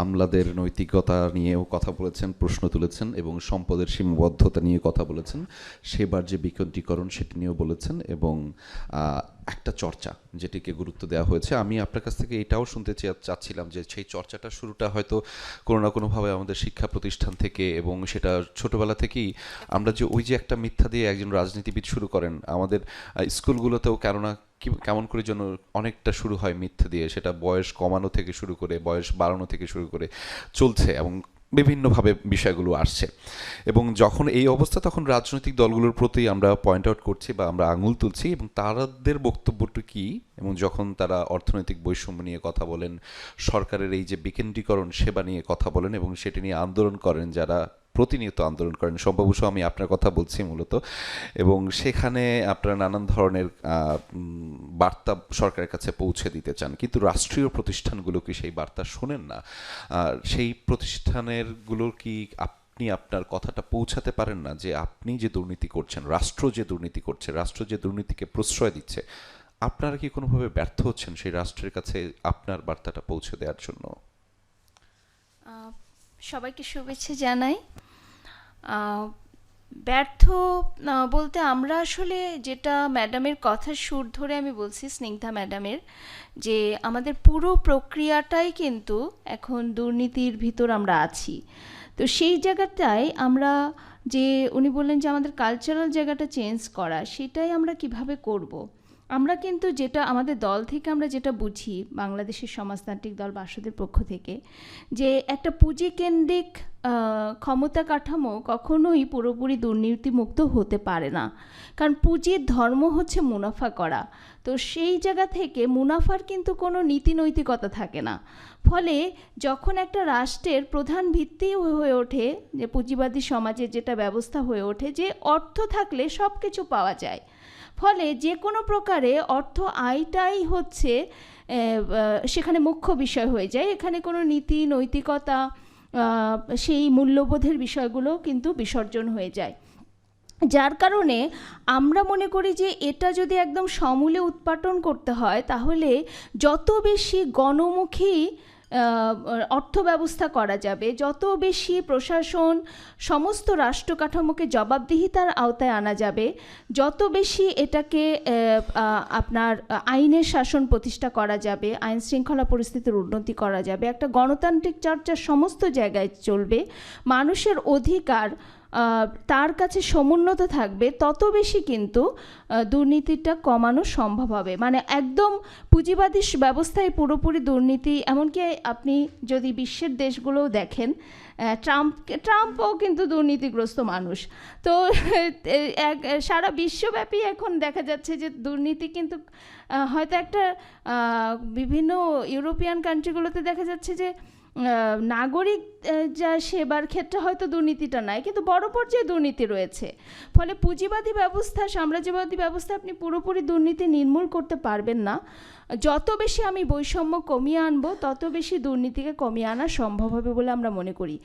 আমলাদের নৈতিকতা নিয়েও কথা বলেছেন, প্রশ্ন তুলেছেন এবং সম্পদের সীমাবদ্ধতা নিয়ে কথা বলেছেন। সেবার যে বিকেন্দ্রীকরণ সেটি নিয়েও বলেছেন এবং একটা চর্চা যেটিকে গুরুত্ব দেওয়া হয়েছে। আমি আপনার কাছ থেকে এটাও শুনতে চাচ্ছিলাম যে সেই চর্চাটা শুরুটা হয়তো কোনো না কোনোভাবে আমাদের শিক্ষা প্রতিষ্ঠান থেকে, এবং সেটা ছোটোবেলা থেকেই আমরা যে ওই যে একটা মিথ্যা দিয়ে একজন রাজনীতিবিদ শুরু করেন, আমাদের স্কুলগুলোতেও কেননা কেমন করে যেন অনেকটা শুরু হয় মিথ্যে দিয়ে, সেটা বয়স কমানো থেকে শুরু করে বয়স বাড়ানো থেকে শুরু করে চলছে এবং বিভিন্নভাবে বিষয়গুলো আসছে। এবং যখন এই অবস্থা, তখন রাজনৈতিক দলগুলোর প্রতি আমরা পয়েন্ট আউট করছি বা আমরা আঙুল তুলছি এবং তাদের বক্তব্যটা কী, এবং যখন তারা অর্থনৈতিক বৈষম্য নিয়ে কথা বলেন, সরকারের এই যে বিকেন্দ্রীকরণ সেবা নিয়ে কথা বলেন এবং সেটি নিয়ে আন্দোলন করেন, যারা প্রতিনিয়ত আন্দোলন করেন, সম্ভবত আমি আপনার কথা বলছি মূলত, এবং সেখানে আপনারা নানান ধরনের বার্তা সরকারের কাছে পৌঁছে দিতে চান, কিন্তু রাষ্ট্রীয় প্রতিষ্ঠানগুলো কি সেই বার্তা শোনেন না? সেই প্রতিষ্ঠানেরগুলোর কি আপনি আপনার কথাটা পৌঁছাতে পারেন না যে আপনি যে দুর্নীতি করছেন, রাষ্ট্র যে দুর্নীতি করছে, রাষ্ট্র যে দুর্নীতিকে প্রশ্রয় দিচ্ছে, আপনারা কি কোনোভাবে ব্যর্থ হচ্ছেন সেই রাষ্ট্রের কাছে আপনার বার্তাটা পৌঁছে দেওয়ার জন্য? সবাইকে শুভেচ্ছা জানাই। ব্যর্থ বলতে আমরা আসলে যেটা ম্যাডামের কথার সুর ধরে আমি বলছি, স্নিগ্ধা ম্যাডামের, যে আমাদের পুরো প্রক্রিয়াটাই কিন্তু এখন দুর্নীতির ভিতর আমরা আছি। তো সেই জায়গাটায় আমরা, যে উনি বললেন যে আমাদের কালচারাল জায়গাটা চেঞ্জ করা, সেটাই আমরা কিভাবে করব। আমরা কিন্তু যেটা আমাদের দল থেকে আমরা যেটা বুঝি, বাংলাদেশের সমাজতান্ত্রিক দল বাসদের পক্ষ থেকে, যে একটা পুঁজিকেন্দ্রিক ক্ষমতা কাঠামো কখনোই পুরোপুরি দুর্নীতিমুক্ত হতে পারে না, কারণ পুঁজির ধর্ম হচ্ছে মুনাফা করা। তো সেই জায়গা থেকে মুনাফার কিন্তু কোনো নীতি নৈতিকতা থাকে না। ফলে যখন একটা রাষ্ট্রের প্রধান ভিত্তি হয়ে ওঠে, যে পুঁজিবাদী সমাজের যেটা ব্যবস্থা হয়ে ওঠে, যে অর্থ থাকলে সব কিছু পাওয়া যায়, ফলে যে কোনো প্রকারে অর্থ আয়টাই হচ্ছে সেখানে মুখ্য বিষয় হয়ে যায়। এখানে কোনো নীতি নৈতিকতা, সেই মূল্যবোধের বিষয়গুলো কিন্তু বিসর্জন হয়ে যায়। যার কারণে আমরা মনে করি যে এটা যদি একদম সমূলে উৎপাটন করতে হয়, তাহলে যত বেশি গণমুখী অর্থ ব্যবস্থা করা যাবে, যত বেশি প্রশাসন সমস্ত রাষ্ট্র কাঠামোকে জবাবদিহিতার আওতায় আনা যাবে, যত বেশি এটাকে আপনার আইনের শাসন প্রতিষ্ঠা করা যাবে, আইন শৃঙ্খলা পরিস্থিতির উন্নতি করা যাবে, একটা গণতান্ত্রিক চর্চা সমস্ত জায়গায় চলবে, মানুষের অধিকার তার কাছে সমুন্নত থাকবে, তত বেশি কিন্তু দুর্নীতিটা কমানো সম্ভব হবে। মানে একদম পুঁজিবাদী ব্যবস্থায় পুরোপুরি দুর্নীতি, এমনকি আপনি যদি বিশ্বের দেশগুলোও দেখেন, ট্রাম্পও কিন্তু দুর্নীতিগ্রস্ত মানুষ। তো সারা বিশ্বব্যাপী এখন দেখা যাচ্ছে যে দুর্নীতি কিন্তু হয়তো একটা বিভিন্ন ইউরোপিয়ান কান্ট্রিগুলোতে দেখা যাচ্ছে যে নাগরিক যা সেবার ক্ষেত্রে হয়তো দুর্নীতিটা নাই, কিন্তু বড় পর্যায়ে দুর্নীতি রয়েছে। ফলে পুঁজিবাদী ব্যবস্থা, সাম্রাজ্যবাদী ব্যবস্থা আপনি পুরোপুরি দুর্নীতি নির্মূল করতে পারবেন না। যত বেশি আমি বৈষম্য কমিয়ে আনবো, তত বেশি দুর্নীতিকে কমিয়ে আনা সম্ভব হবে বলে আমরা মনে করি।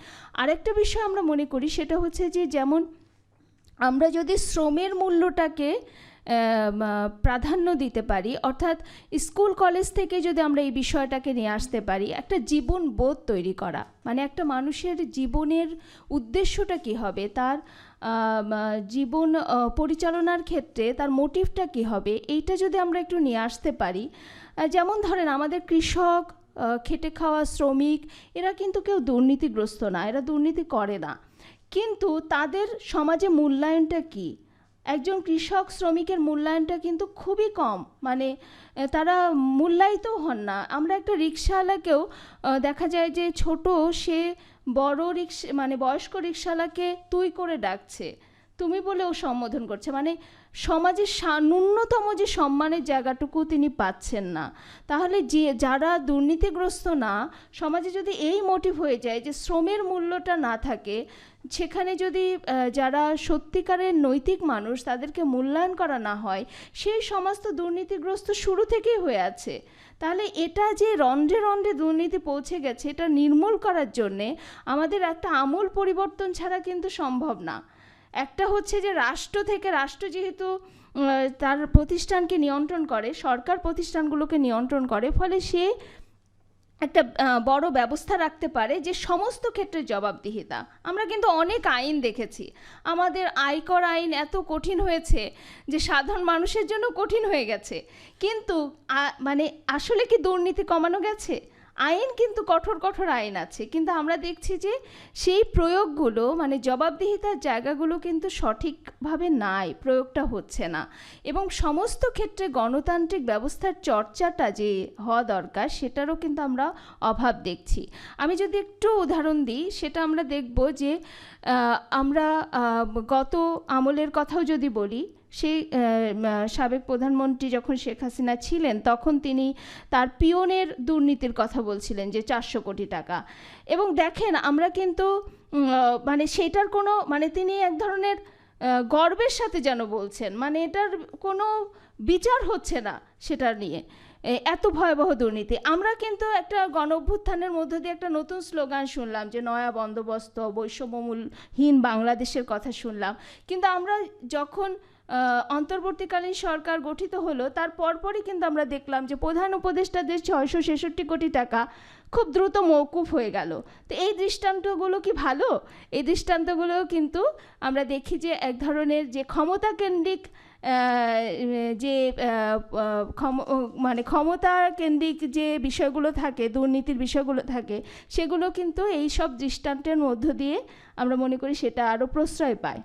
আরেকটা বিষয় আমরা মনে করি, সেটা হচ্ছে যে যেমন আমরা যদি শ্রমের মূল্যটাকে প্রাধান্য দিতে পারি, অর্থাৎ স্কুল কলেজ থেকে যদি আমরা এই বিষয়টাকে নিয়ে আসতে পারি, একটা জীবন বোধ তৈরি করা, মানে একটা মানুষের জীবনের উদ্দেশ্যটা কী হবে, তার জীবন পরিচালনার ক্ষেত্রে তার মোটিভটা কী হবে, এইটা যদি আমরা একটু নিয়ে আসতে পারি। যেমন ধরেন আমাদের কৃষক, খেটে খাওয়া শ্রমিক, এরা কিন্তু কেউ দুর্নীতিগ্রস্ত না, এরা দুর্নীতি করে না, কিন্তু তাদের সমাজে মূল্যায়নটা কী? একজন কৃষক শ্রমিকের মূল্যায়নটা কিন্তু খুবই কম, মানে তারা মূল্যায়িতও হন না। আমরা একটা রিক্সাওয়ালাকেও দেখা যায় যে ছোট, সে বড় মানে বয়স্ক রিক্সাওয়ালাকে তুই করে ডাকছে, তুমি বলে ও সম্বোধন করছে, মানে সমাজের ন্যূনতম যে সম্মানের জায়গাটুকু তিনি পাচ্ছেন না। তাহলে যে যারা দুর্নীতিগ্রস্ত না, সমাজে যদি এই মোটিভ হয়ে যায় যে শ্রমের মূল্যটা না থাকে, সেখানে যদি যারা সত্যিকারের নৈতিক মানুষ তাদেরকে মূল্যায়ন করা না হয়, সেই সমাজ তো দুর্নীতিগ্রস্ত শুরু থেকেই হয়ে আছে। তাহলে এটা যে রন্ধ্রে রন্ধ্রে দুর্নীতি পৌঁছে গেছে, এটা নির্মূল করার জন্যে আমাদের একটা আমূল পরিবর্তন ছাড়া কিন্তু সম্ভব না। একটা হচ্ছে যে রাষ্ট্র থেকে, রাষ্ট্র যেহেতু তার প্রতিষ্ঠানকে নিয়ন্ত্রণ করে, সরকার প্রতিষ্ঠানগুলোকে নিয়ন্ত্রণ করে, ফলে সে একটা বড় ব্যবস্থা রাখতে পারে যে সমস্ত ক্ষেত্রে জবাবদিহিতা। আমরা কিন্তু অনেক আইন দেখেছি, আমাদের আয়কর আইন এত কঠিন হয়েছে যে সাধারণ মানুষের জন্য কঠিন হয়ে গেছে, কিন্তু মানে আসলে কি দুর্নীতি কমানো গেছে? আইন কিন্তু কঠোর কঠোর আইন আছে, কিন্তু আমরা দেখছি যে সেই প্রয়োগগুলো মানে জবাবদিহিতার জায়গাগুলো কিন্তু সঠিকভাবে নাই, প্রয়োগটা হচ্ছে না। এবং সমস্ত ক্ষেত্রে গণতান্ত্রিক ব্যবস্থার চর্চাটা যে হওয়া দরকার সেটারও কিন্তু আমরা অভাব দেখছি। আমি যদি একটু উদাহরণ দিই, সেটা আমরা দেখব যে আমরা গত আমলের কথাও যদি বলি, সেই সাবেক প্রধানমন্ত্রী যখন শেখ হাসিনা ছিলেন তখন তিনি তার পিয়নের দুর্নীতির কথা বলছিলেন যে 400 কোটি টাকা। এবং দেখেন আমরা কিন্তু মানে সেটার কোনো মানে তিনি এক ধরনের গর্বের সাথে যেন বলছেন, মানে এটার কোনো বিচার হচ্ছে না সেটা নিয়ে, এত ভয়াবহ দুর্নীতি। আমরা কিন্তু একটা গণ অভ্যুত্থানের মধ্য দিয়ে একটা নতুন স্লোগান শুনলাম যে নয়া বন্দোবস্ত, বৈষম্যমূলহীন বাংলাদেশের কথা শুনলাম, কিন্তু আমরা যখন অন্তর্বর্তীকালীন সরকার গঠিত হলো তার পরপরই কিন্তু আমরা দেখলাম যে প্রধান উপদেষ্টাদের 666 কোটি টাকা খুব দ্রুত মওকুফ হয়ে গেল। তো এই দৃষ্টান্তগুলো কি ভালো? এই দৃষ্টান্তগুলো কিন্তু আমরা দেখি যে এক ধরনের যে ক্ষমতাকেন্দ্রিক যে মানে ক্ষমতা কেন্দ্রিক যে বিষয়গুলো থাকে, দুর্নীতির বিষয়গুলো থাকে, সেগুলো কিন্তু এই সব দৃষ্টান্তের মধ্য দিয়ে আমরা মনে করি সেটা আরও প্রশ্রয় পায়।